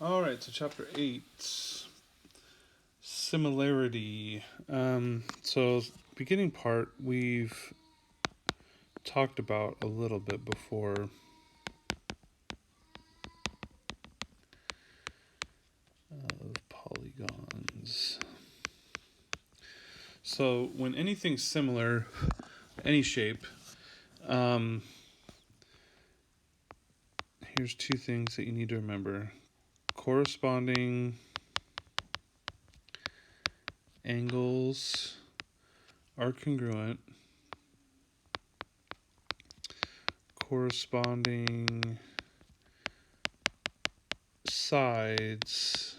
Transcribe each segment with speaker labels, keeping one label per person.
Speaker 1: All right, so chapter 8, similarity. So beginning part we've talked about a little bit before. Polygons. So when anything's similar, any shape, here's two things that you need to remember. Corresponding angles are congruent. Corresponding sides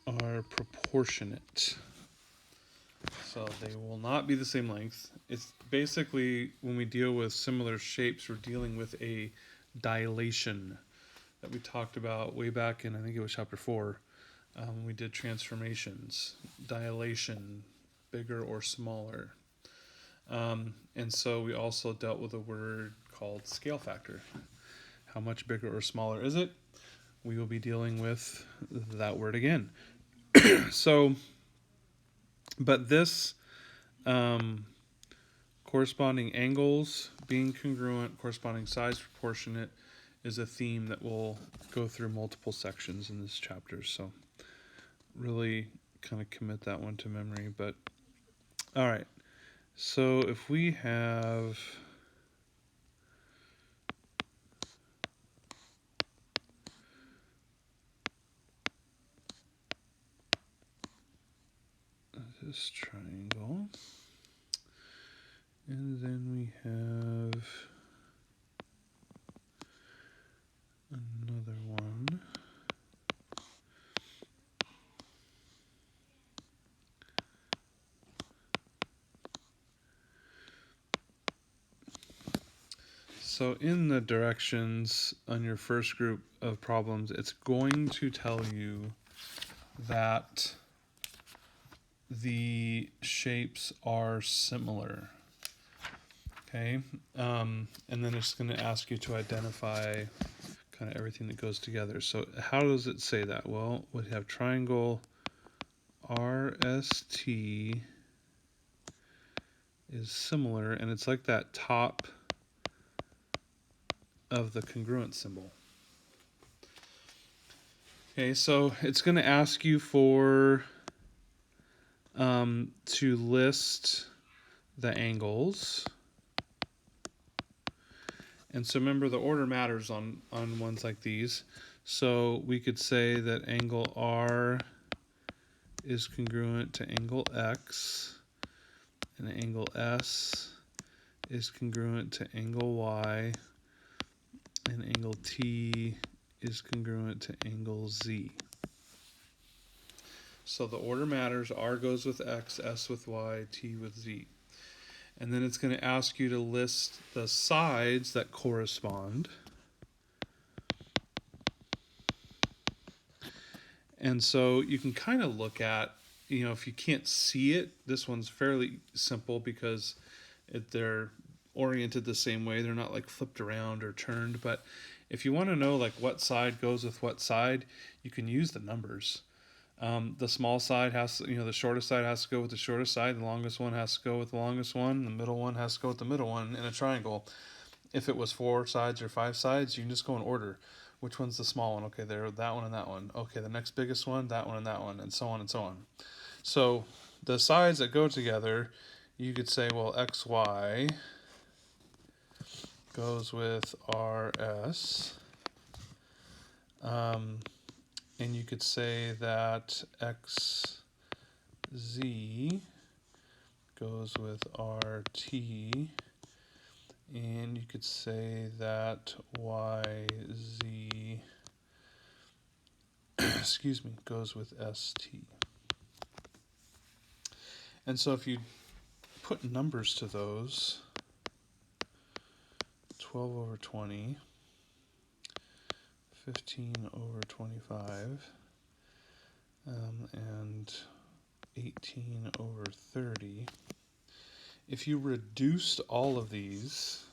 Speaker 1: are proportionate. So they will not be the same length. It's basically when we deal with similar shapes, we're dealing with a dilation that we talked about way back in, I think it was chapter 4. We did transformations, dilation, bigger or smaller. And so we also dealt with a word called scale factor. How much bigger or smaller is it? We will be dealing with that word again. So, but this corresponding angles being congruent, corresponding size proportionate is a theme that will go through multiple sections in this chapter. So really kind of commit that one to memory. But all right, so if we have this triangle, and then we have another one. So in the directions on your first group of problems, it's going to tell you that the shapes are similar. Okay, and then it's going to ask you to identify kind of everything that goes together. So how does it say that? Well, we have triangle RST is similar, and it's like that top of the congruent symbol. Okay, so it's going to ask you for to list the angles. And so remember, the order matters on ones like these. So we could say that angle R is congruent to angle X, and angle S is congruent to angle Y, and angle T is congruent to angle Z. So the order matters. R goes with X, S with Y, T with Z. And then it's going to ask you to list the sides that correspond. And so you can kind of look at, if you can't see it, this one's fairly simple because they're oriented the same way. They're not like flipped around or turned. But if you want to know like what side goes with what side, you can use the numbers. The small side has, the shortest side has to go with the shortest side. The longest one has to go with the longest one. The middle one has to go with the middle one in a triangle. If it was 4 sides or 5 sides, you can just go in order. Which one's the small one? Okay, there, that one and that one. Okay, the next biggest one, that one and that one, and so on and so on. So the sides that go together, you could say, well, XY goes with RS. And you could say that XZ goes with RT. And you could say that YZ excuse me, goes with ST. And so if you put numbers to those, 12 over 20, 15 over 25, and 18 over 30. If you reduced all of these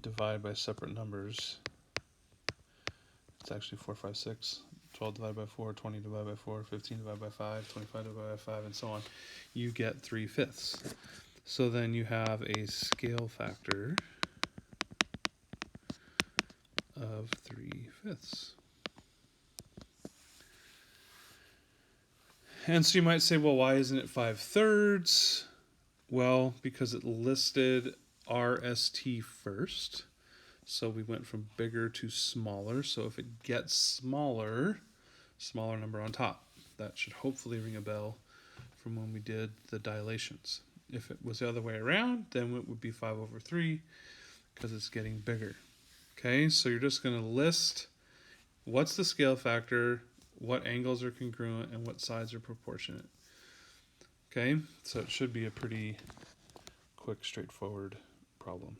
Speaker 1: divide by separate numbers, it's actually 4, 5, 6. 12 divided by 4, 20 divided by 4, 15 divided by 5, 25 divided by 5, and so on. You get 3/5. So then you have a scale factor of 3/5. And so you might say, well, why isn't it 5/3? Well, because it listed RST first. So we went from bigger to smaller. So if it gets smaller, smaller number on top. That should hopefully ring a bell from when we did the dilations. If it was the other way around, then it would be 5/3 because it's getting bigger. Okay, so you're just going to list what's the scale factor, what angles are congruent, and what sides are proportionate. Okay, so it should be a pretty quick, straightforward problem.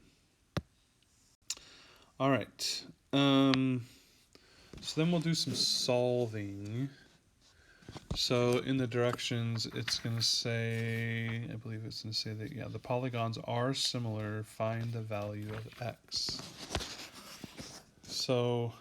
Speaker 1: All right, so then we'll do some solving. So in the directions, it's going to say, I believe it's going to say that, yeah, the polygons are similar, find the value of x. So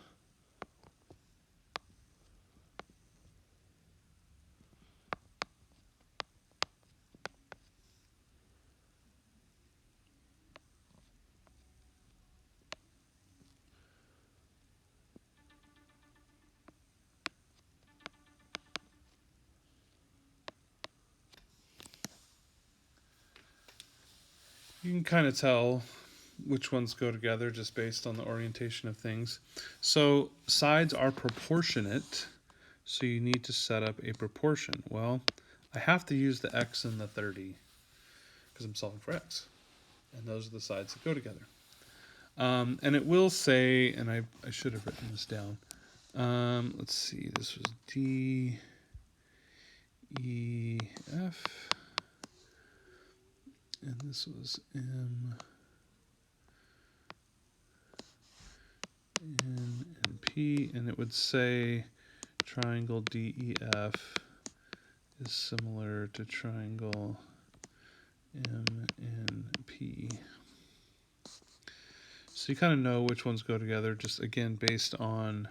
Speaker 1: you can kind of tell which ones go together just based on the orientation of things. So sides are proportionate, so you need to set up a proportion. Well, I have to use the x and the 30 because I'm solving for x, and those are the sides that go together. And it will say, and I should have written this down. Let's see, this was D, E, F, and this was M, N, and P, and it would say triangle DEF is similar to triangle MNP. So you kind of know which ones go together, just again based on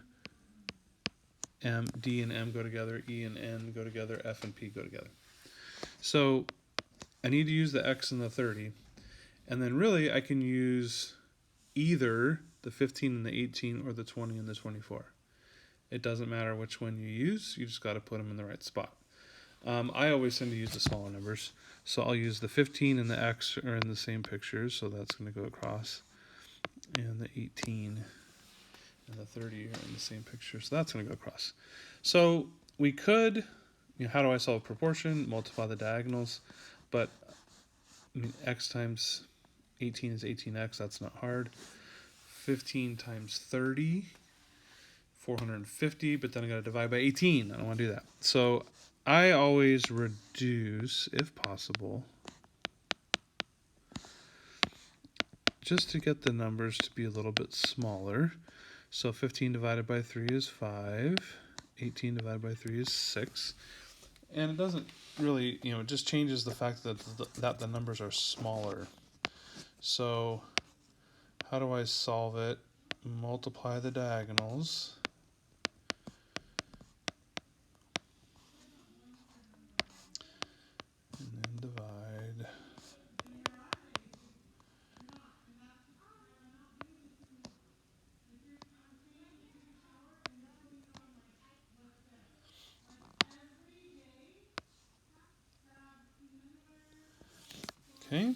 Speaker 1: D and M go together, E and N go together, F and P go together. So I need to use the X and the 30, and then really I can use either the 15 and the 18 or the 20 and the 24. It doesn't matter which one you use, you just got to put them in the right spot. I always tend to use the smaller numbers, so I'll use the 15 and the X are in the same pictures, so that's going to go across, and the 18 and the 30 are in the same picture, so that's going to go across. So we could, how do I solve proportion? Multiply the diagonals, but I mean, x times 18 is 18x, that's not hard. 15 times 30, 450, but then I got to divide by 18. I don't want to do that. So I always reduce, if possible, just to get the numbers to be a little bit smaller. So 15 divided by 3 is 5. 18 divided by 3 is 6. And it doesn't really, it just changes the fact that the numbers are smaller. So how do I solve it? Multiply the diagonals. And then divide. Okay,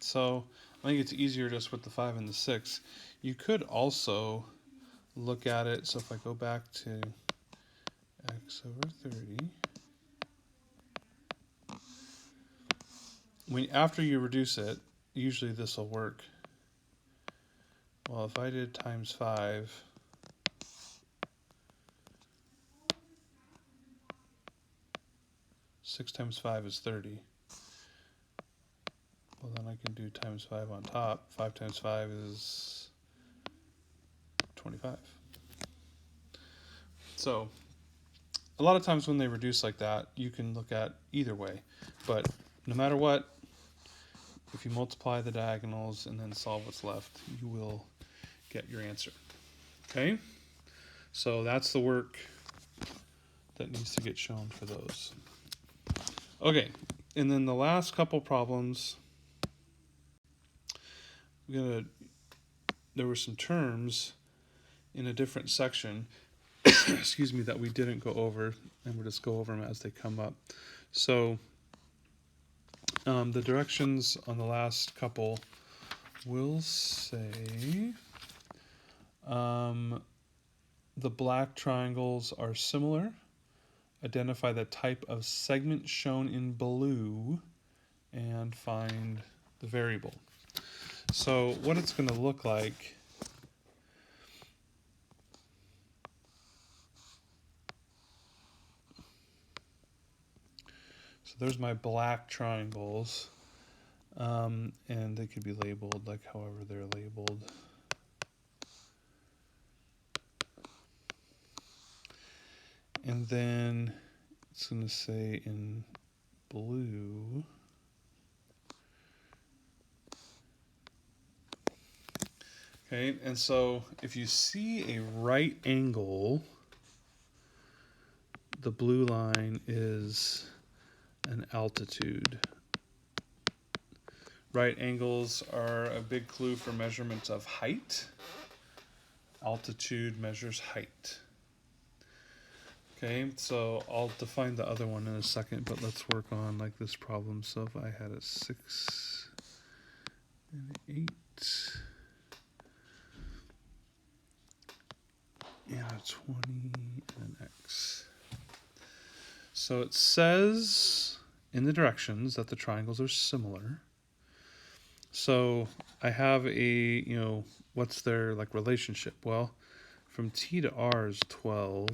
Speaker 1: so I think it's easier just with the 5 and the 6. You could also look at it, so if I go back to x over 30, after you reduce it, usually this will work. Well, if I did times 5, six times 5 is 30. Well, then I can do times 5 on top. 5 times 5 is 25. So a lot of times when they reduce like that, you can look at either way. But no matter what, if you multiply the diagonals and then solve what's left, you will get your answer. Okay? So that's the work that needs to get shown for those. Okay, and then the last couple problems, there were some terms in a different section excuse me, that we didn't go over, and we'll just go over them as they come up. So the directions on the last couple will say the black triangles are similar. Identify the type of segment shown in blue and find the variable. So what it's going to look like, so there's my black triangles, and they could be labeled like however they're labeled. And then it's going to say in blue, okay, and so if you see a right angle, the blue line is an altitude. Right angles are a big clue for measurements of height. Altitude measures height. Okay, so I'll define the other one in a second, but let's work on like this problem. So if I had a 6 and 8 and a 20 and an X. So it says in the directions that the triangles are similar. So I have a, what's their like relationship? Well, from T to R is 12.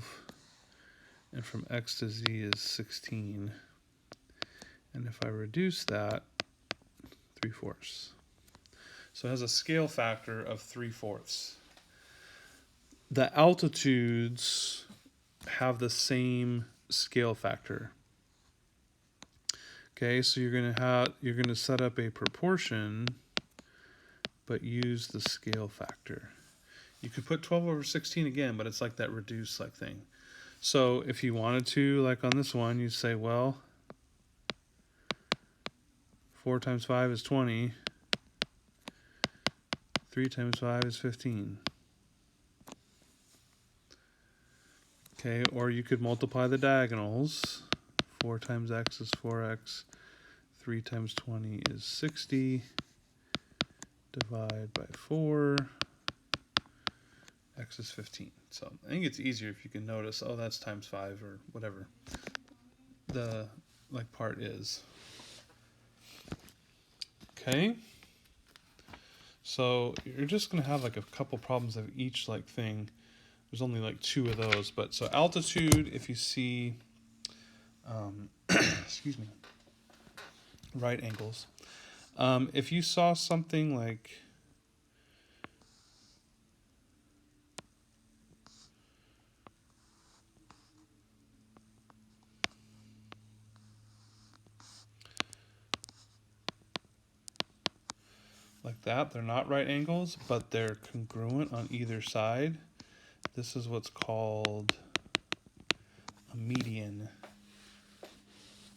Speaker 1: And from X to Z is 16. And if I reduce that, 3/4. So it has a scale factor of 3/4. The altitudes have the same scale factor. Okay, so you're gonna set up a proportion, but use the scale factor. You could put 12/16 again, but it's like that reduce like thing. So if you wanted to, like on this one, you say, well, 4 times 5 is 20. 3 times 5 is 15. Okay, or you could multiply the diagonals. 4 times x is 4x. 3 times 20 is 60. Divide by 4. X is 15. So I think it's easier if you can notice, oh, that's times 5 or whatever the like part is. Okay. So you're just going to have like a couple problems of each like thing. There's only like 2 of those, but so altitude, if you see, excuse me, right angles. If you saw something like, that, they're not right angles, but they're congruent on either side. This is what's called a median.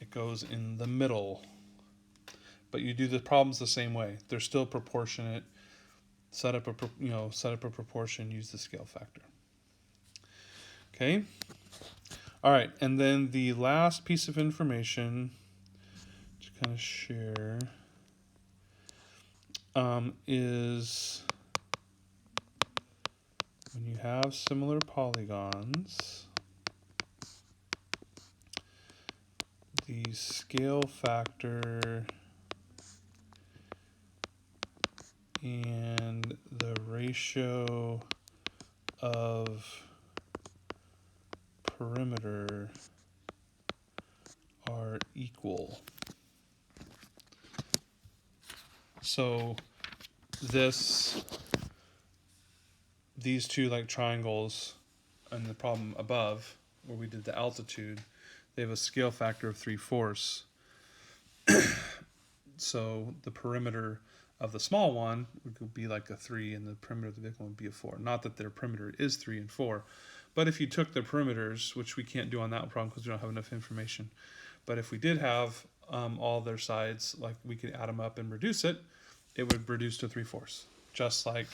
Speaker 1: It goes in the middle. But you do the problems the same way. They're still proportionate. Set up a proportion, use the scale factor. Okay? All right, and then the last piece of information to kind of share is when you have similar polygons, the scale factor and the ratio of perimeter are equal. So these two like triangles and the problem above where we did the altitude, they have a scale factor of 3/4. So the perimeter of the small one would be like a 3, and the perimeter of the big one would be a 4. Not that their perimeter is 3 and 4, but if you took the perimeters, which we can't do on that problem because we don't have enough information, but if we did have all their sides, like we could add them up and reduce it, it would reduce to 3/4, just like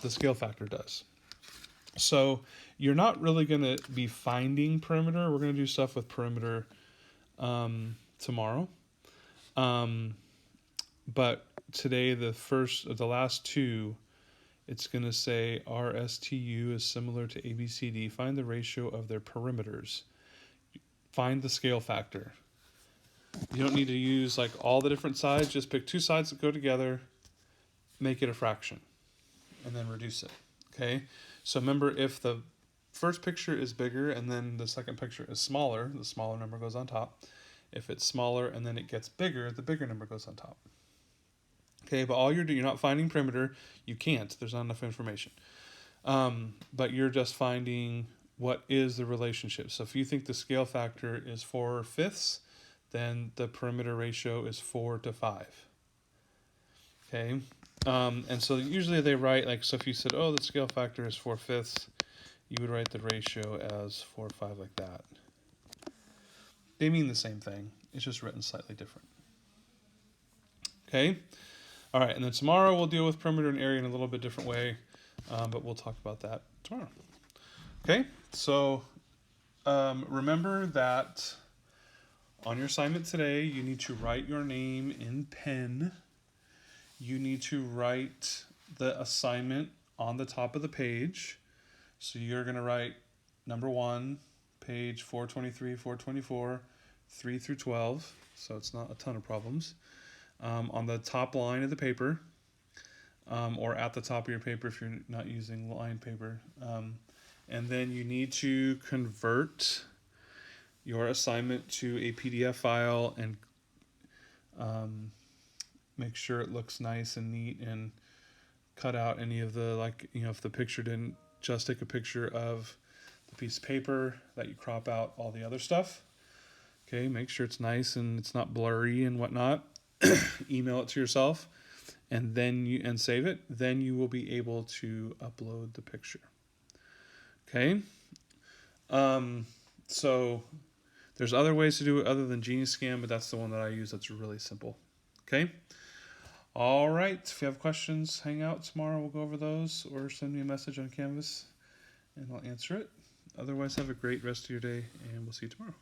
Speaker 1: the scale factor does. So you're not really going to be finding perimeter. We're going to do stuff with perimeter tomorrow. But today, the last two, it's going to say RSTU is similar to ABCD. Find the ratio of their perimeters. Find the scale factor. You don't need to use like all the different sides. Just pick two sides that go together, make it a fraction, and then reduce it. Okay? So remember, if the first picture is bigger and then the second picture is smaller, the smaller number goes on top. If it's smaller and then it gets bigger, the bigger number goes on top. Okay, but all you're not finding perimeter. You can't. There's not enough information. But you're just finding what is the relationship. So if you think the scale factor is 4/5, then the perimeter ratio is 4:5. Okay, and so usually they write like, so if you said, oh, the scale factor is 4/5, you would write the ratio as 4/5 like that. They mean the same thing. It's just written slightly different. Okay. All right, and then tomorrow we'll deal with perimeter and area in a little bit different way, but we'll talk about that tomorrow. Okay, so remember that on your assignment today, you need to write your name in pen. You need to write the assignment on the top of the page. So you're going to write number 1, page 423, 424, 3 through 12. So it's not a ton of problems. On the top line of the paper, or at the top of your paper if you're not using lined paper. And then you need to convert your assignment to a PDF file and make sure it looks nice and neat, and cut out any of the, like, if the picture didn't, just take a picture of the piece of paper that you crop out all the other stuff. Okay, make sure it's nice and it's not blurry and whatnot. Email it to yourself, and then save it. Then you will be able to upload the picture. Okay. So there's other ways to do it other than Genius Scan, but that's the one that I use. That's really simple. Okay. All right. If you have questions, hang out tomorrow. We'll go over those, or send me a message on Canvas, and I'll answer it. Otherwise, have a great rest of your day, and we'll see you tomorrow.